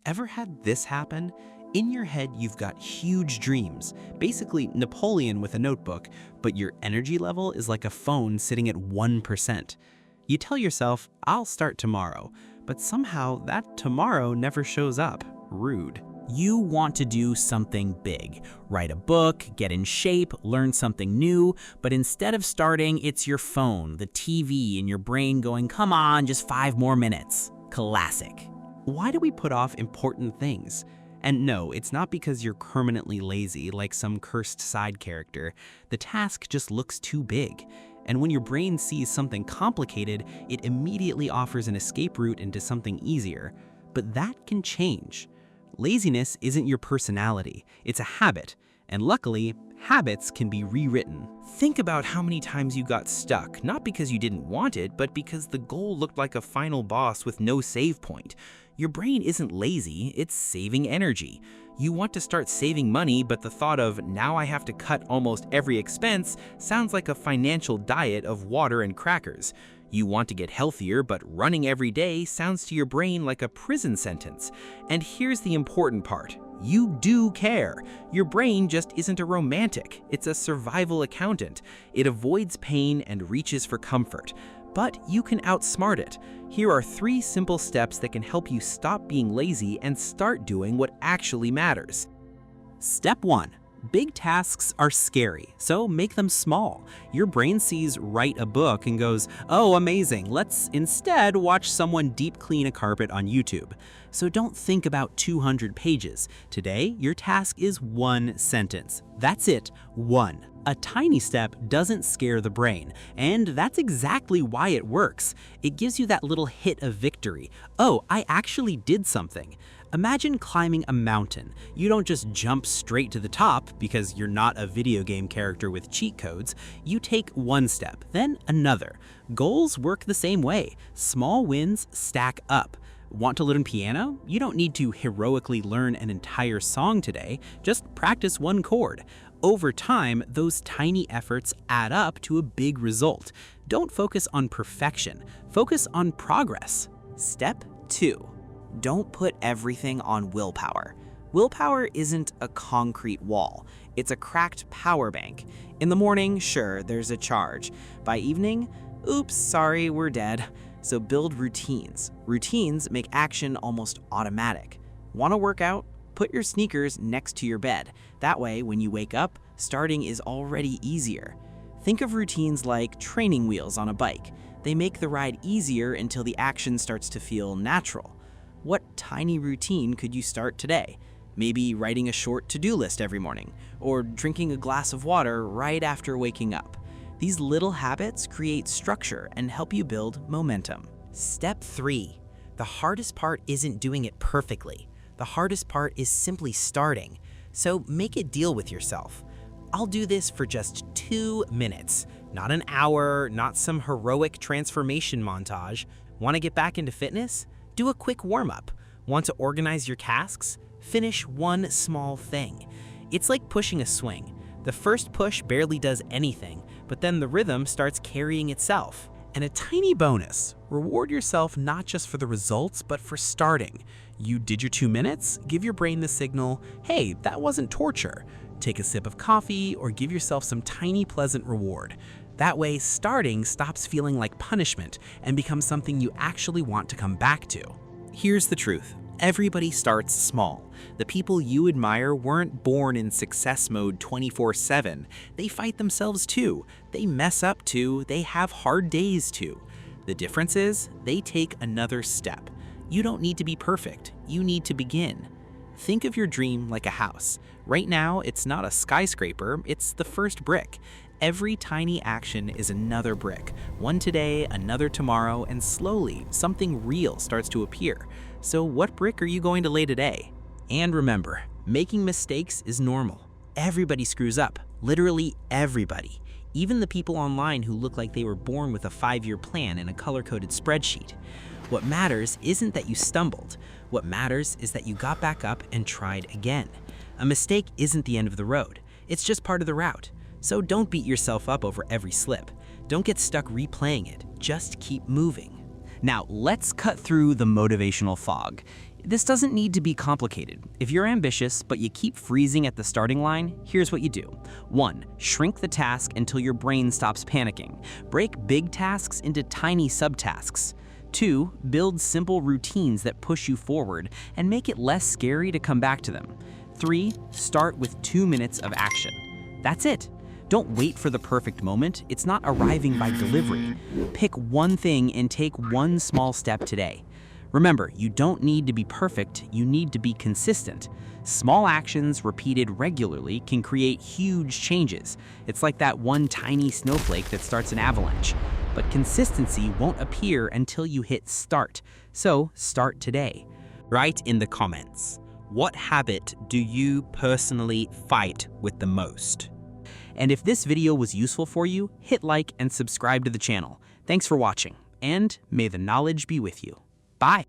Ever had this happen? In your head, you've got huge dreams, basically Napoleon with a notebook, but your energy level is like a phone sitting at 1%. You tell yourself, I'll start tomorrow, but somehow that tomorrow never shows up. Rude. You want to do something big. Write a book, get in shape, learn something new, but instead of starting, it's your phone, the TV, and your brain going, come on, just 5 more minutes. Classic. Why do we put off important things? And no, it's not because you're permanently lazy like some cursed side character. The task just looks too big. And when your brain sees something complicated, it immediately offers an escape route into something easier. But that can change. Laziness isn't your personality, it's a habit. And luckily, habits can be rewritten. Think about how many times you got stuck, not because you didn't want it, but because the goal looked like a final boss with no save point. Your brain isn't lazy, it's saving energy. You want to start saving money, but the thought of, now I have to cut almost every expense, sounds like a financial diet of water and crackers. You want to get healthier, but running every day sounds to your brain like a prison sentence. And here's the important part. You do care. Your brain just isn't a romantic. It's a survival accountant. It avoids pain and reaches for comfort. But you can outsmart it. Here are 3 simple steps that can help you stop being lazy and start doing what actually matters. Step 1. Big tasks are scary, so make them small. Your brain sees write a book and goes, oh, amazing, let's instead watch someone deep clean a carpet on YouTube. So don't think about 200 pages. Today, your task is 1 sentence. That's it, 1. A tiny step doesn't scare the brain, and that's exactly why it works. It gives you that little hit of victory. Oh, I actually did something. Imagine climbing a mountain. You don't just jump straight to the top because you're not a video game character with cheat codes. You take 1 step, then another. Goals work the same way. Small wins stack up. Want to learn piano? You don't need to heroically learn an entire song today. Just practice 1 chord. Over time, those tiny efforts add up to a big result. Don't focus on perfection. Focus on progress. Step 2. Don't put everything on willpower. Willpower isn't a concrete wall. It's a cracked power bank. In the morning, sure, there's a charge. By evening, oops, sorry, we're dead. So build routines. Routines make action almost automatic. Want to work out? Put your sneakers next to your bed. That way, when you wake up, starting is already easier. Think of routines like training wheels on a bike. They make the ride easier until the action starts to feel natural. What tiny routine could you start today? Maybe writing a short to-do list every morning, or drinking a glass of water right after waking up. These little habits create structure and help you build momentum. Step 3. The hardest part isn't doing it perfectly. The hardest part is simply starting. So make a deal with yourself. I'll do this for just 2 minutes. Not an hour, not some heroic transformation montage. Want to get back into fitness? Do a quick warm-up. Want to organize your tasks? Finish 1 small thing. It's like pushing a swing. The first push barely does anything, but then the rhythm starts carrying itself. And a tiny bonus, reward yourself not just for the results, but for starting. You did your 2 minutes, give your brain the signal, hey, that wasn't torture. Take a sip of coffee or give yourself some tiny pleasant reward. That way, starting stops feeling like punishment and becomes something you actually want to come back to. Here's the truth. Everybody starts small. The people you admire weren't born in success mode 24/7. They fight themselves too. They mess up too. They have hard days too. The difference is they take another step. You don't need to be perfect. You need to begin. Think of your dream like a house. Right now, it's not a skyscraper, it's the first brick. Every tiny action is another brick. One today, another tomorrow, and slowly, something real starts to appear. So what brick are you going to lay today? And remember, making mistakes is normal. Everybody screws up, literally everybody. Even the people online who look like they were born with a 5-year plan in a color-coded spreadsheet. What matters isn't that you stumbled. What matters is that you got back up and tried again. A mistake isn't the end of the road. It's just part of the route. So don't beat yourself up over every slip. Don't get stuck replaying it. Just keep moving. Now, let's cut through the motivational fog. This doesn't need to be complicated. If you're ambitious but you keep freezing at the starting line, here's what you do. 1. Shrink the task until your brain stops panicking. Break big tasks into tiny subtasks. 2. Build simple routines that push you forward and make it less scary to come back to them. 3. Start with 2 minutes of action. That's it. Don't wait for the perfect moment. It's not arriving by delivery. Pick one thing and take one small step today. Remember, you don't need to be perfect, you need to be consistent. Small actions repeated regularly can create huge changes. It's like that one tiny snowflake that starts an avalanche. But consistency won't appear until you hit start. So start today. Write in the comments, what habit do you personally fight with the most? And if this video was useful for you, hit like and subscribe to the channel. Thanks for watching, and may the knowledge be with you. Bye.